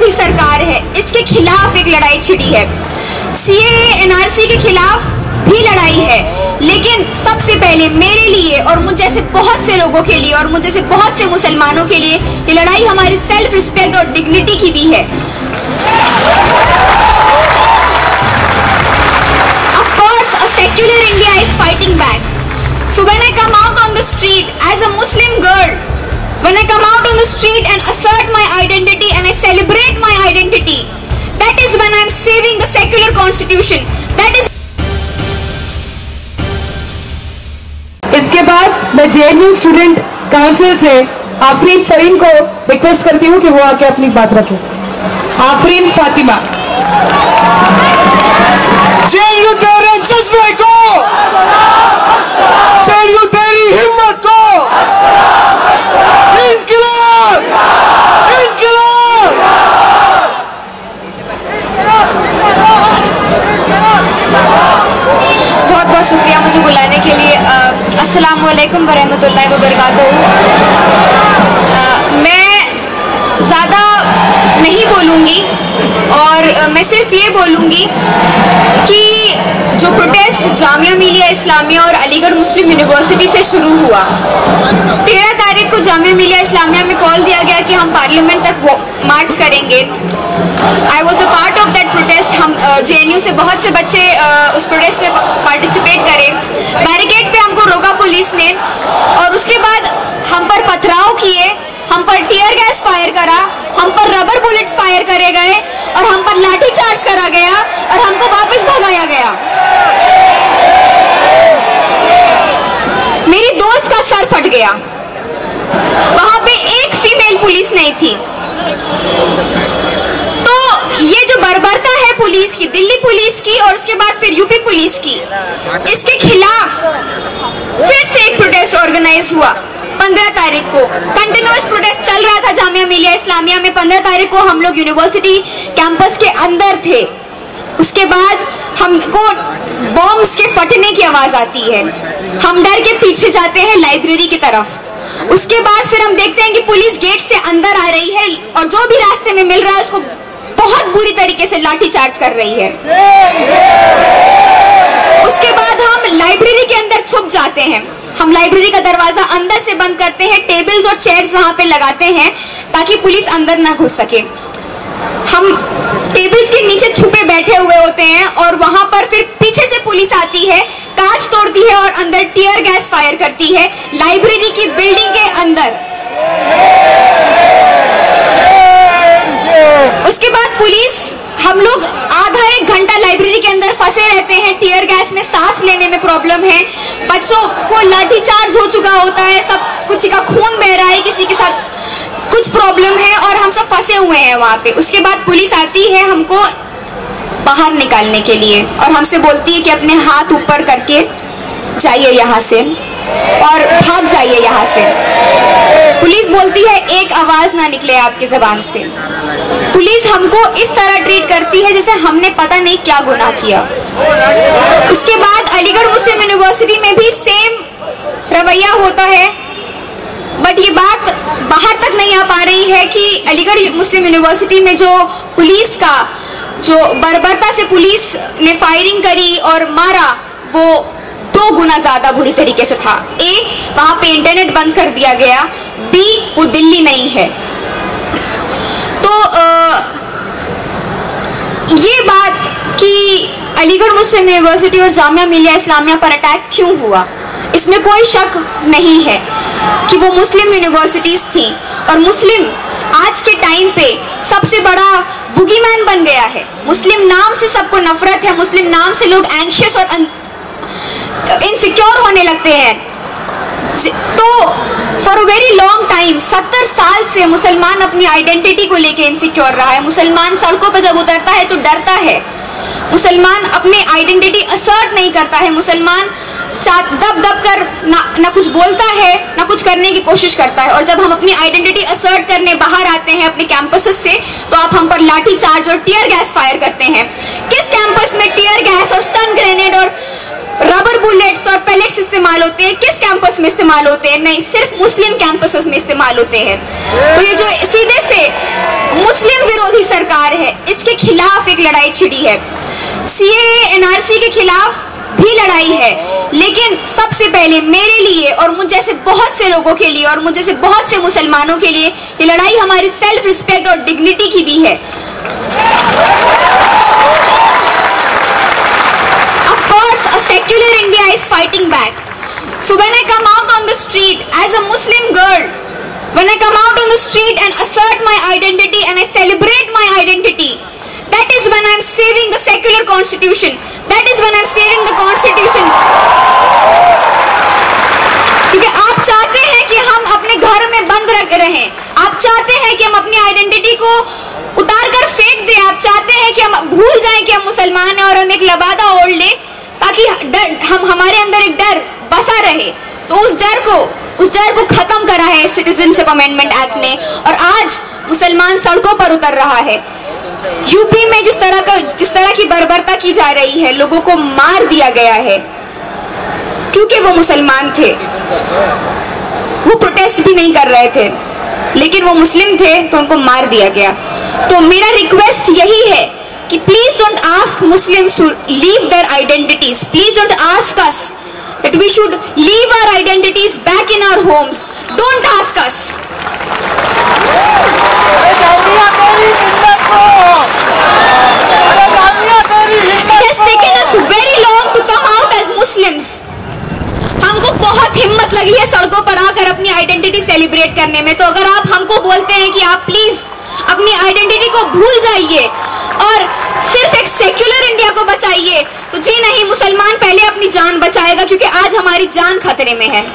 विरोधी सरकार है, इसके खिलाफ एक लड़ाई छिड़ी है। सीएए एनआरसी के खिलाफ भी लड़ाई है, लेकिन सबसे पहले मेरे लिए और मुझ जैसे बहुत से लोगों के लिए और मुझ जैसे बहुत से मुसलमानों के लिए ये लड़ाई हमारी सेल्फ रिस्पेक्ट और डिग्निटी की भी है। Of course, a secular India is fighting back. So when I come out on the street as a Muslim girl, when I come out on the street and assert my identity and I celebrate my identity, that is when I am saving the secular constitution. That is. इसके बाद मैं JNU student council से आफरीन फरीन को request करती हूँ कि वो आके अपनी बात रखे। आफरीन फातिमा। जेएनयू तेरे जज्बे को, जेएनयू तेरी हिम्मत को, इनकलाब, इनकलाब। बहुत बहुत शुक्रिया मुझे बुलाने के लिए। अस्सलाम वालेकुम व रहमतुल्लाहि व बरकातहू। मैं ज़्यादा नहीं बोलूँगी और मैं सिर्फ ये बोलूँगी कि जो प्रोटेस्ट जामिया मिलिया इस्लामिया और अलीगढ़ मुस्लिम यूनिवर्सिटी से शुरू हुआ, 13 तारीख को जामिया मिलिया इस्लामिया में कॉल दिया गया कि हम पार्लियामेंट तक मार्च करेंगे। I was a part of that protest. हम जेएनयू से बहुत से बच्चे उस प्रोटेस्ट में पार्टिसिपेट करे। बैरिकेड पे हमको रोका पुलिस ने और उसके बाद हम पर पथराव किए, हम पर टीयर गैस फायर करा, हम पर रबर बुलेट्स फायर करे गए और हम पर लाठी चार्ज करा गया और हमको वापस भगाया गया। मेरी दोस्त का सर फट गया। वहां पे एक फीमेल पुलिस नहीं थी। तो ये जो बर्बरता है पुलिस की, दिल्ली पुलिस की और उसके बाद फिर यूपी पुलिस की, इसके खिलाफ फिर से एक प्रोटेस्ट ऑर्गेनाइज हुआ 15 तारीख को। कंटिन्यूअस प्रोटेस्ट चल रहा था जामिया मिलिया इस्लामिया में। 15 तारीख को हम लोग यूनिवर्सिटी कैंपस के अंदर थे। उसके बाद हमको बॉम्ब्स के फटने की आवाज आती है। हम डर के पीछे जाते हैं लाइब्रेरी की तरफ। उसके बाद फिर हम देखते हैं कि पुलिस गेट से अंदर आ रही है और जो भी रास्ते में मिल रहा है उसको बहुत बुरी तरीके से लाठी चार्ज कर रही है। उसके बाद हम लाइब्रेरी के अंदर छुप जाते हैं। हम लाइब्रेरी का दरवाजा अंदर से बंद करते हैं, टेबल्स और चेयर्स वहां पे लगाते हैं ताकि पुलिस अंदर ना घुस सके। हम टेबल्स के नीचे छुपे बैठे हुए होते हैं और वहां पर फिर पीछे से पुलिस आती है, कांच तोड़ती है और अंदर टीयर गैस फायर करती है लाइब्रेरी की बिल्डिंग के अंदर। उसके बाद पुलिस, हम लोग आधा एक घंटा लाइब्रेरी के अंदर फंसे रहते हैं। टीयर गैस में सांस लेने में प्रॉब्लम है, बच्चों को लाठीचार्ज हो चुका होता है, सब किसी का खून बह रहा है, किसी के साथ कुछ प्रॉब्लम है और हम सब फंसे हुए हैं वहां पे। उसके बाद पुलिस आती है हमको बाहर निकालने के लिए और हमसे बोलती है कि अपने हाथ ऊपर करके जाइए यहाँ से और भाग जाइए यहाँ से। पुलिस बोलती है एक आवाज ना निकले आपकी जबान से। पुलिस हमको इस तरह ट्रीट करती है जैसे हमने पता नहीं क्या गुनाह किया। उसके बाद अलीगढ़ मुस्लिम यूनिवर्सिटी में भी सेम रवैया होता है, बट ये बात बाहर तक नहीं आ पा रही है कि अलीगढ़ मुस्लिम यूनिवर्सिटी में जो पुलिस का जो बर्बरता से पुलिस ने फायरिंग करी और मारा वो 2 गुना ज्यादा बुरी तरीके से था। ए, वहां पे इंटरनेट बंद कर दिया गया, बी, वो दिल्ली नहीं है। तो ये बात कि अलीगढ़ मुस्लिम यूनिवर्सिटी और जामिया मिलिया इस्लामिया पर अटैक क्यों हुआ, इसमें कोई शक नहीं है कि वो मुस्लिम यूनिवर्सिटीज थी और मुस्लिम आज के टाइम पे सबसे बड़ा बुगीमैन बन गया है। मुस्लिम नाम से सबको नफरत है, मुस्लिम नाम से लोग एंग्शियस और इनसिक्योर होने लगते हैं। तो for a very long time 70 साल से मुसलमान अपनी आइडेंटिटी को लेके इनसिक्योर रहा है। मुसलमान सड़कों पर जब उतरता है तो डरता है, मुसलमान अपनी आइडेंटिटी असर्ट नहीं करता है, मुसलमान दब दब कर ना कुछ बोलता है ना कुछ करने की कोशिश करता है। और जब हम अपनी आइडेंटिटी असर्ट करने बाहर आते हैं अपने कैंपसेस से तो आप हम पर लाठी चार्ज और टीयर गैस फायर करते हैं। किस कैंपस में टीयर गैस और स्टन ग्रेनेड और रबर बुलेट्स और पैलेट्स इस्तेमाल होते हैं? किस कैंपस में इस्तेमाल होते हैं? नहीं, सिर्फ मुस्लिम कैंपसेस में इस्तेमाल होते हैं। तो ये जो सीधे से मुस्लिम विरोधी सरकार है, इसके खिलाफ एक लड़ाई छिड़ी है। CAA NRC के खिलाफ भी लड़ाई है, लेकिन सबसे पहले मेरे लिए और मुझ जैसे बहुत से लोगों के लिए और मुझ जैसे बहुत से मुसलमानों के लिए ये लड़ाई हमारी सेल्फ रिस्पेक्ट और डिग्निटी की भी है। Of course, a secular India is fighting back. So when I come out on the street as a Muslim girl, when I come out on the street and assert my identity and I celebrate my identity, that is when I am saving the secular constitution. That is when I am saving the constitution. क्योंकि आप चाहते हैं कि हम अपने घर में बंद रख रहें, आप चाहते हैं कि हम अपनी आइडेंटिटी को उतार कर फेंक दें, आप चाहते हैं कि हम भूल जाएं कि हम मुसलमान हैं और हम एक लबादा ओढ़ लें ताकि हमारे अंदर एक डर बसा रहे। तो उस डर को खत्म करा है सिटीजनशिप अमेंडमेंट एक्ट ने, और आज मुसलमान सड़कों पर उतर रहा है। यूपी में जिस तरह की बर्बरता की जा रही है, लोगों को मार दिया गया है क्योंकि वो मुसलमान थे, वो प्रोटेस्ट भी नहीं कर रहे थे, लेकिन वो मुस्लिम थे तो उनको मार दिया गया। तो मेरा रिक्वेस्ट यही है कि please don't ask Muslims to leave their identities, please don't ask us that we should leave our identities back in our homes. Don't ask us. It has taken us very long to come out as Muslims. हमको बहुत हिम्मत लगी है सड़कों पर आकर अपनी identity celebrate करने में। तो अगर आप हमको बोलते हैं कि आप प्लीज अपनी आइडेंटिटी को भूल जाइए और सिर्फ एक सेक्युलर इंडिया को बचाइए, तो जी नहीं, मुसलमान पहले अपनी जान बचाएगा, क्योंकि आज हमारी जान खतरे में है।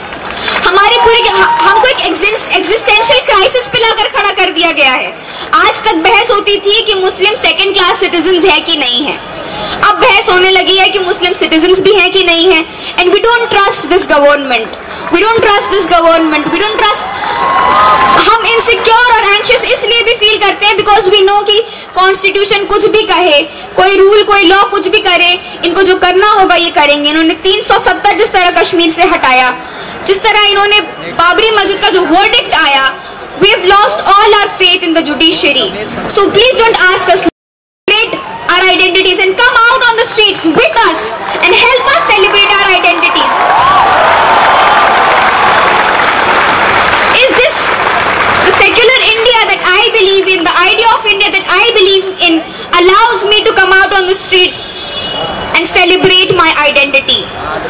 हमारी हमको एक एग्जिस्टेंशियल क्राइसिस पे लाकर खड़ा कर दिया गया है। आज तक बहस होती थी कि मुस्लिम सेकंड क्लास सिटीजन्स है कि नहीं है, अब बहस होने लगी है कि मुस्लिम सिटीजन्स भी हैं कि नहीं है। And we don't trust this government, we don't trust this government, we don't trust. हम इनसिक्योर और एंशियस इसलिए भी फील करते हैं बिकॉज वी नो कि कॉन्स्टिट्यूशन कुछ भी कहे, कोई रूल कोई लॉ कुछ भी करे, इनको जो करना होगा ये करेंगे। इन्होंने 370 जिस तरह कश्मीर से हटाया, जिस तरह इन्होंने बाबरी मस्जिद का जो वर्डिक्ट आया, we have lost all our faith in the judiciary. So please don't ask us to celebrate our identities and come out on the streets with us and help us celebrate our identities. Is this the secular India that I believe in, the idea of India that I believe in allows me to come out on the street and celebrate my identity?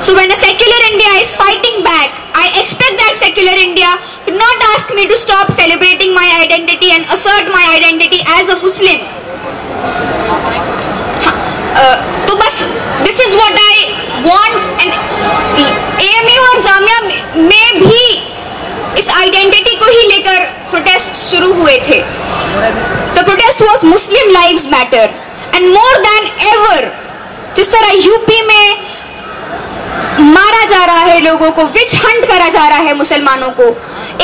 So when a secular India is fighting back, I expect that secular India to not ask me to stop celebrating my identity and assert my identity as a Muslim. तो बस this is what I want, and AMU और जामिया में भी इस identity को ही लेकर protest शुरू हुए थे। The protest was Muslim lives matter, and more than ever, जिस तरह यूपी में मारा जा रहा है लोगों को, विच हंट करा जा रहा है मुसलमानों को,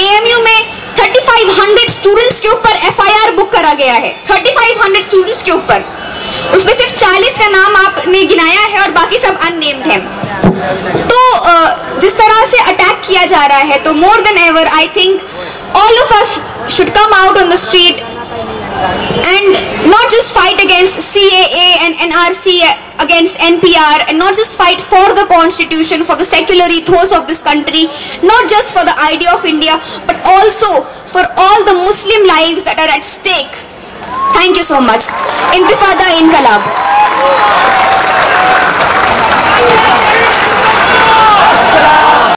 AMU में 3500 स्टूडेंट्स के ऊपर FIR बुक करा गया है। 3500 स्टूडेंट्स के ऊपर, उसमें सिर्फ 40 का नाम आपने गिनाया है और बाकी सब अननेम्ड हैं। तो जिस तरह से अटैक किया जा रहा है, तो more than ever I think all of us should come out on the street and not just fight against CAA and NRC, against NPR, and not just fight for the constitution, for the secular ethos of this country, not just for the idea of India, but also for all the Muslim lives that are at stake. Thank you so much. Intifada Inqalab.